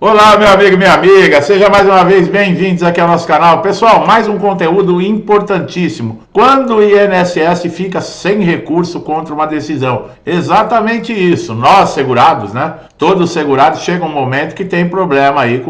Olá, meu amigo e minha amiga, sejam mais uma vez bem-vindos aqui ao nosso canal. Pessoal, mais um conteúdo importantíssimo. Quando o INSS fica sem recurso contra uma decisão, exatamente isso. Nós, segurados, né? Todos segurados, chega um momento que tem problema aí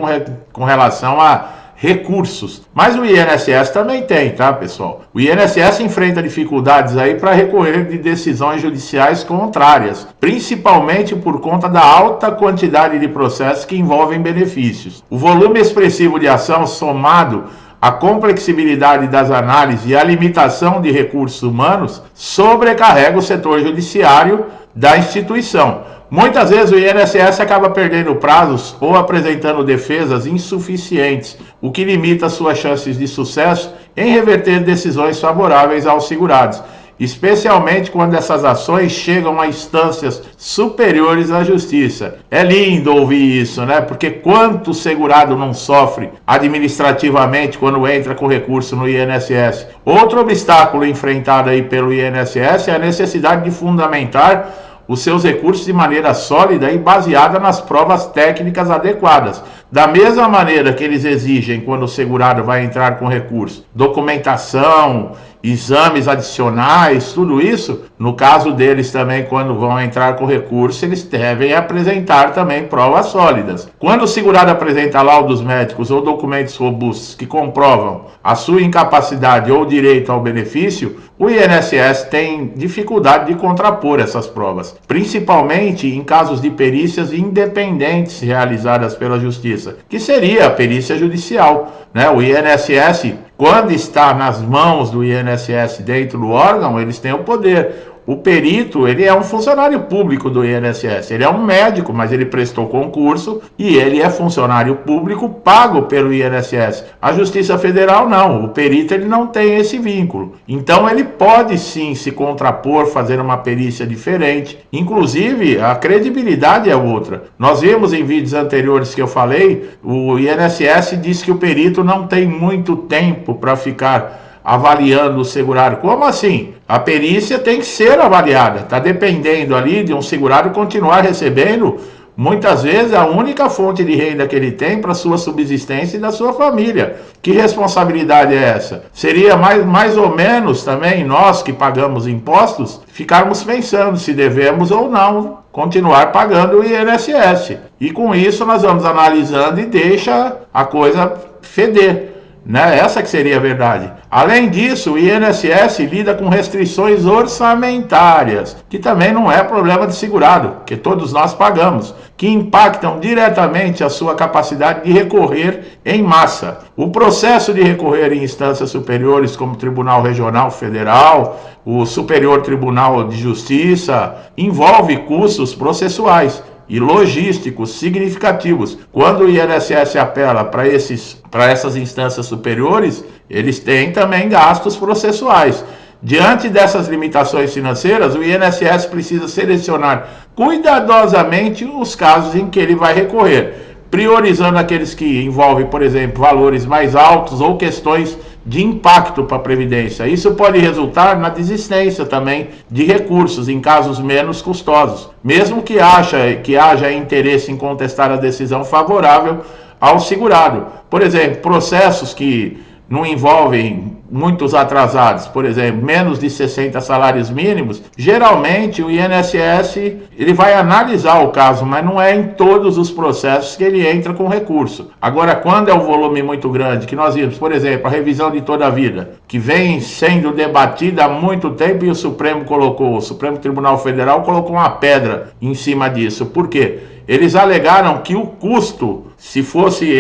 com relação a recursos. Mas o INSS também tem, tá, pessoal? O INSS enfrenta dificuldades aí para recorrer de decisões judiciais contrárias, principalmente por conta da alta quantidade de processos que envolvem benefícios. O volume expressivo de ação somado a complexibilidade das análises e a limitação de recursos humanos sobrecarrega o setor judiciário da instituição. Muitas vezes o INSS acaba perdendo prazos ou apresentando defesas insuficientes, o que limita suas chances de sucesso em reverter decisões favoráveis aos segurados, especialmente quando essas ações chegam a instâncias superiores à justiça. É lindo ouvir isso, né? Porque quanto segurado não sofre administrativamente quando entra com recurso no INSS. Outro obstáculo enfrentado aí pelo INSS é a necessidade de fundamentar os seus recursos de maneira sólida e baseada nas provas técnicas adequadas. Da mesma maneira que eles exigem quando o segurado vai entrar com recurso, documentação, exames adicionais, tudo isso, no caso deles também, quando vão entrar com recurso, eles devem apresentar também provas sólidas. Quando o segurado apresenta laudos médicos ou documentos robustos que comprovam a sua incapacidade ou direito ao benefício, o INSS tem dificuldade de contrapor essas provas, principalmente em casos de perícias independentes realizadas pela Justiça, que seria a perícia judicial, né? O INSS, quando está nas mãos do INSS dentro do órgão, eles têm o poder. O perito, ele é um funcionário público do INSS, ele é um médico, mas ele prestou concurso e ele é funcionário público pago pelo INSS. A Justiça Federal não, o perito ele não tem esse vínculo. Então ele pode sim se contrapor, fazer uma perícia diferente, inclusive a credibilidade é outra. Nós vimos em vídeos anteriores que eu falei, o INSS diz que o perito não tem muito tempo para ficar avaliando o segurado. Como assim? A perícia tem que ser avaliada. Está dependendo ali de um segurado continuar recebendo, muitas vezes, a única fonte de renda que ele tem para sua subsistência e da sua família. Que responsabilidade é essa? Seria mais ou menos também nós que pagamos impostos, ficarmos pensando se devemos ou não continuar pagando o INSS. E com isso nós vamos analisando e deixa a coisa feder. Né? Essa que seria a verdade. Além disso, o INSS lida com restrições orçamentárias, que também não é problema de segurado, que todos nós pagamos, que impactam diretamente a sua capacidade de recorrer em massa. O processo de recorrer em instâncias superiores, como o Tribunal Regional Federal, o Superior Tribunal de Justiça, envolve custos processuais e logísticos significativos. Quando o INSS apela para essas instâncias superiores, eles têm também gastos processuais. Diante dessas limitações financeiras, o INSS precisa selecionar cuidadosamente os casos em que ele vai recorrer, priorizando aqueles que envolvem, por exemplo, valores mais altos ou questões de impacto para a Previdência. Isso pode resultar na desistência também de recursos em casos menos custosos, mesmo que haja interesse em contestar a decisão favorável ao segurado. Por exemplo, processos que não envolvem muitos atrasados, por exemplo, menos de 60 salários mínimos, geralmente o INSS ele vai analisar o caso, mas não é em todos os processos que ele entra com recurso. Agora, quando é um volume muito grande, que nós vimos, por exemplo, a revisão de toda a vida, que vem sendo debatida há muito tempo e o Supremo Tribunal Federal colocou uma pedra em cima disso. Por quê? Eles alegaram que o custo, se fosse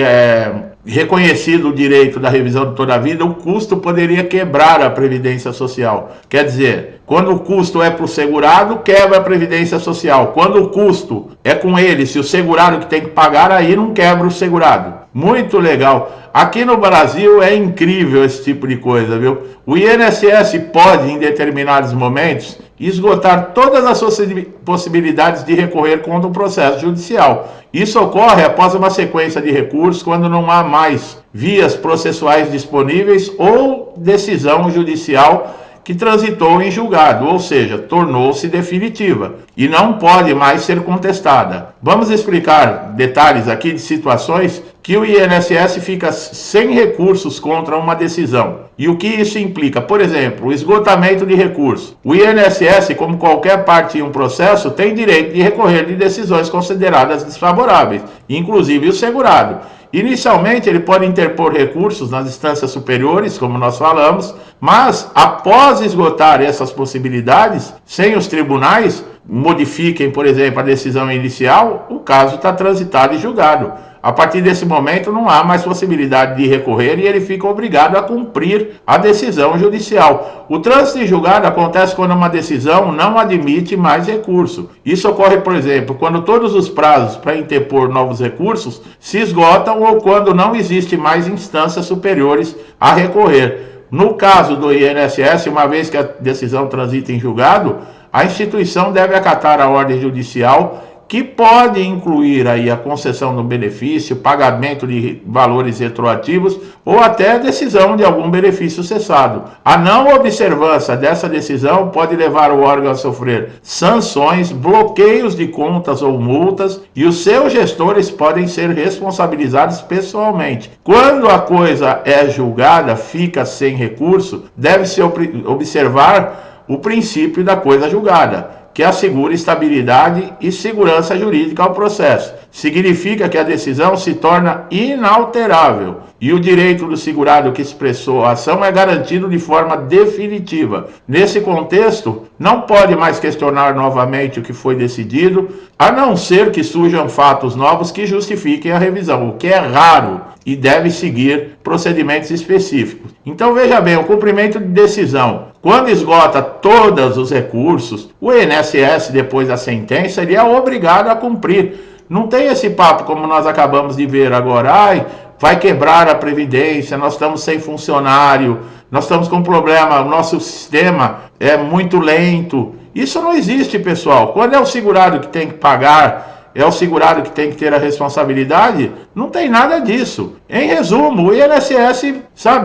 reconhecido o direito da revisão de toda a vida, o custo poderia quebrar a Previdência Social. Quer dizer, quando o custo é para o segurado, quebra a Previdência Social. Quando o custo é com ele, se o segurado que tem que pagar, aí não quebra o segurado. Muito legal. Aqui no Brasil é incrível esse tipo de coisa, viu? O INSS pode, em determinados momentos, esgotar todas as suas possibilidades de recorrer contra um processo judicial. Isso ocorre após uma sequência de recursos quando não há mais vias processuais disponíveis ou decisão judicial que transitou em julgado, ou seja, tornou-se definitiva e não pode mais ser contestada. Vamos explicar detalhes aqui de situações que o INSS fica sem recursos contra uma decisão. E o que isso implica? Por exemplo, o esgotamento de recursos. O INSS, como qualquer parte em um processo, tem direito de recorrer de decisões consideradas desfavoráveis, inclusive o segurado. Inicialmente, ele pode interpor recursos nas instâncias superiores, como nós falamos, mas após esgotar essas possibilidades, sem os tribunais modifiquem, por exemplo, a decisão inicial, o caso está transitado e julgado. A partir desse momento, não há mais possibilidade de recorrer e ele fica obrigado a cumprir a decisão judicial. O trânsito em julgado acontece quando uma decisão não admite mais recurso. Isso ocorre, por exemplo, quando todos os prazos para interpor novos recursos se esgotam ou quando não existe mais instâncias superiores a recorrer. No caso do INSS, uma vez que a decisão transita em julgado, a instituição deve acatar a ordem judicial, que pode incluir aí a concessão do benefício, pagamento de valores retroativos ou até a decisão de algum benefício cessado. A não observância dessa decisão pode levar o órgão a sofrer sanções, bloqueios de contas ou multas, e os seus gestores podem ser responsabilizados pessoalmente. Quando a coisa é julgada, fica sem recurso, deve-se observar o princípio da coisa julgada, que assegura estabilidade e segurança jurídica ao processo. Significa que a decisão se torna inalterável e o direito do segurado que expressou a ação é garantido de forma definitiva. Nesse contexto, não pode mais questionar novamente o que foi decidido, a não ser que surjam fatos novos que justifiquem a revisão, o que é raro e deve seguir procedimentos específicos. Então veja bem, o cumprimento de decisão, quando esgota todos os recursos, o INSS, depois da sentença, ele é obrigado a cumprir. Não tem esse papo como nós acabamos de ver agora, vai quebrar a Previdência, nós estamos sem funcionário, nós estamos com problema, o nosso sistema é muito lento. Isso não existe, pessoal. Quando é o segurado que tem que pagar, é o segurado que tem que ter a responsabilidade, não tem nada disso. Em resumo, o INSS,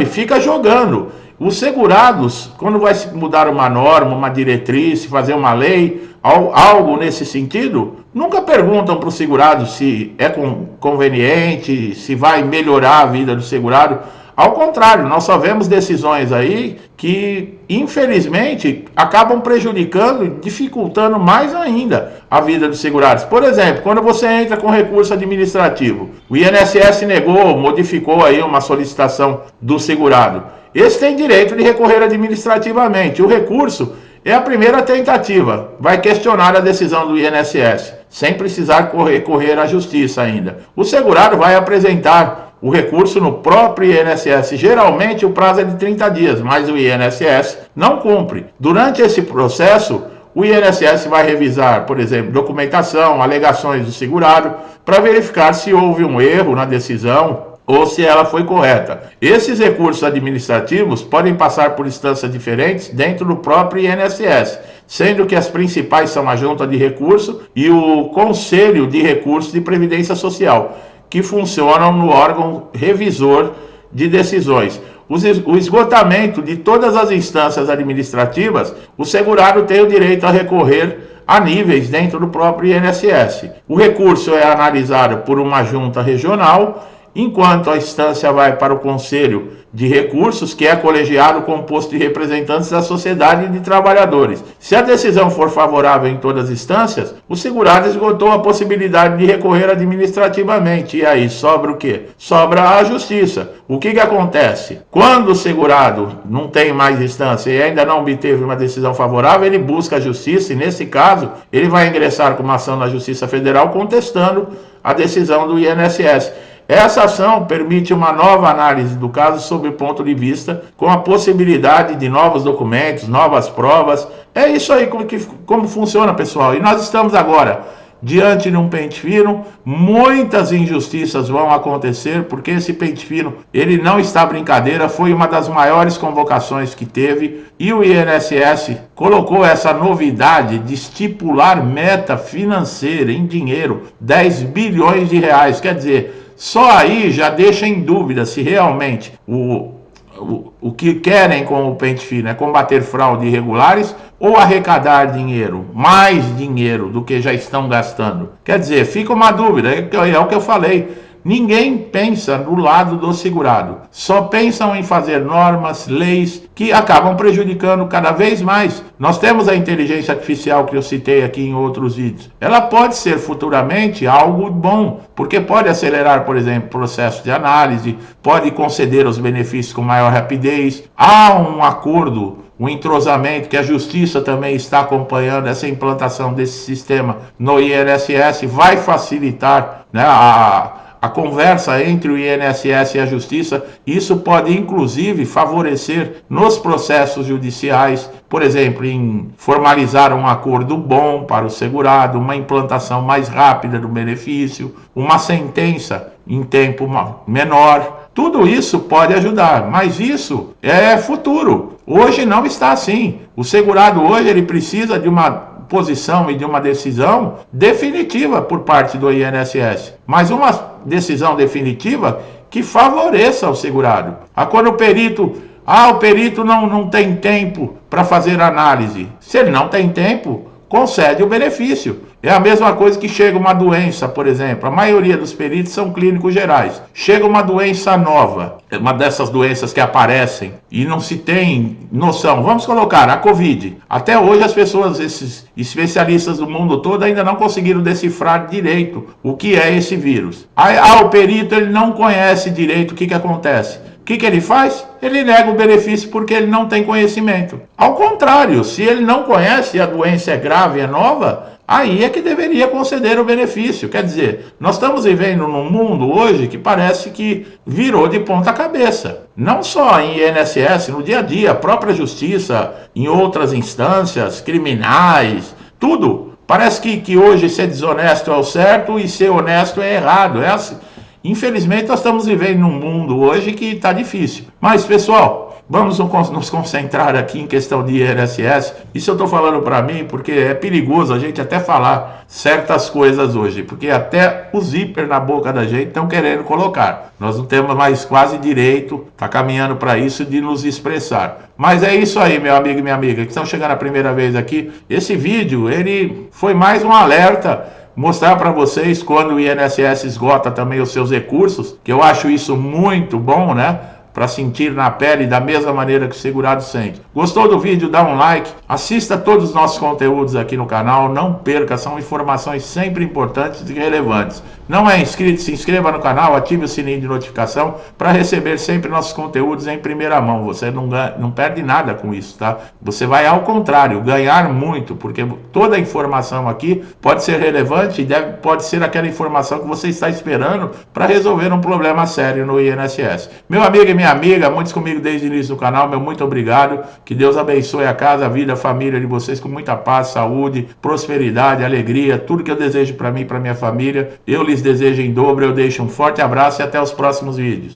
fica jogando. Os segurados, quando vai se mudar uma norma, uma diretriz, fazer uma lei, algo nesse sentido, nunca perguntam para o segurado se é conveniente, se vai melhorar a vida do segurado. Ao contrário, nós só vemos decisões aí que, infelizmente, acabam prejudicando e dificultando mais ainda a vida dos segurados. Por exemplo, quando você entra com recurso administrativo, o INSS negou, modificou aí uma solicitação do segurado. Esse tem direito de recorrer administrativamente. O recurso é a primeira tentativa, vai questionar a decisão do INSS, sem precisar recorrer à justiça ainda. O segurado vai apresentar o recurso no próprio INSS. Geralmente o prazo é de 30 dias, mas o INSS não cumpre. Durante esse processo, o INSS vai revisar, por exemplo, documentação, alegações do segurado, para verificar se houve um erro na decisão ou se ela foi correta. Esses recursos administrativos podem passar por instâncias diferentes dentro do próprio INSS, sendo que as principais são a Junta de Recurso e o Conselho de Recursos de Previdência Social, que funcionam no órgão revisor de decisões. O esgotamento de todas as instâncias administrativas, o segurado tem o direito a recorrer a níveis dentro do próprio INSS. O recurso é analisado por uma junta regional, enquanto a instância vai para o Conselho de Recursos, que é colegiado composto de representantes da sociedade e de trabalhadores. Se a decisão for favorável em todas as instâncias, o segurado esgotou a possibilidade de recorrer administrativamente. E aí sobra o quê? Sobra a justiça. O que acontece? Quando o segurado não tem mais instância e ainda não obteve uma decisão favorável, ele busca a justiça e, nesse caso, ele vai ingressar com uma ação na Justiça Federal contestando a decisão do INSS. Essa ação permite uma nova análise do caso sob o ponto de vista, com a possibilidade de novos documentos, novas provas. É isso aí como funciona, pessoal. E nós estamos agora diante de um pente fino. Muitas injustiças vão acontecer, porque esse pente fino, ele não está brincadeira, foi uma das maiores convocações que teve, e o INSS colocou essa novidade de estipular meta financeira em dinheiro, 10 bilhões de reais, quer dizer, só aí já deixa em dúvida se realmente o que querem com o pente fino é combater fraude irregulares ou arrecadar dinheiro, mais dinheiro do que já estão gastando? Quer dizer, fica uma dúvida, é o que eu falei. Ninguém pensa no lado do segurado, só pensam em fazer normas, leis que acabam prejudicando cada vez mais. Nós temos a inteligência artificial que eu citei aqui em outros vídeos. Ela pode ser futuramente algo bom, porque pode acelerar, por exemplo, o processo de análise, pode conceder os benefícios com maior rapidez. Há um acordo, um entrosamento que a Justiça também está acompanhando essa implantação desse sistema no INSS, vai facilitar, né, a conversa entre o INSS e a Justiça. Isso pode inclusive favorecer nos processos judiciais, por exemplo, em formalizar um acordo bom para o segurado, uma implantação mais rápida do benefício, uma sentença em tempo menor. Tudo isso pode ajudar, mas isso é futuro. Hoje não está assim. O segurado hoje ele precisa de uma posição e de uma decisão definitiva por parte do INSS, mas uma decisão definitiva que favoreça o segurado. Quando o perito não tem tempo para fazer análise. Se ele não tem tempo, concede o benefício. É a mesma coisa que chega uma doença, por exemplo. A maioria dos peritos são clínicos gerais. Chega uma doença nova, uma dessas doenças que aparecem e não se tem noção. Vamos colocar a Covid. Até hoje as pessoas, esses especialistas do mundo todo, ainda não conseguiram decifrar direito o que é esse vírus. O perito ele não conhece direito o que acontece. O que ele faz? Ele nega o benefício porque ele não tem conhecimento. Ao contrário, se ele não conhece e a doença é grave, é nova, aí é que deveria conceder o benefício. Quer dizer, nós estamos vivendo num mundo hoje que parece que virou de ponta cabeça. Não só em INSS, no dia a dia, a própria justiça, em outras instâncias, criminais, tudo. Parece que hoje ser desonesto é o certo e ser honesto é errado. É assim. Infelizmente, nós estamos vivendo num mundo hoje que está difícil. Mas, pessoal, vamos nos concentrar aqui em questão de INSS. Isso eu estou falando para mim porque é perigoso a gente até falar certas coisas hoje, porque até o zíper na boca da gente estão querendo colocar. Nós não temos mais quase direito, está caminhando para isso, de nos expressar. Mas é isso aí, meu amigo e minha amiga, que estão chegando a primeira vez aqui. Esse vídeo, ele foi mais um alerta, mostrar para vocês quando o INSS esgota também os seus recursos, que eu acho isso muito bom, né? Para sentir na pele da mesma maneira que o segurado sente. Gostou do vídeo? Dá um like, assista todos os nossos conteúdos aqui no canal, não perca, são informações sempre importantes e relevantes. Não é inscrito? Se inscreva no canal, ative o sininho de notificação para receber sempre nossos conteúdos em primeira mão. Você não perde nada com isso, tá? Você vai, ao contrário, ganhar muito, porque toda a informação aqui pode ser relevante e pode ser aquela informação que você está esperando para resolver um problema sério no INSS. Meu amigo e minha amiga, muitos comigo desde o início do canal, meu muito obrigado. Que Deus abençoe a casa, a vida, a família de vocês com muita paz, saúde, prosperidade, alegria, tudo que eu desejo para mim e para minha família. Eu lhes desejo em dobro. Eu deixo um forte abraço e até os próximos vídeos.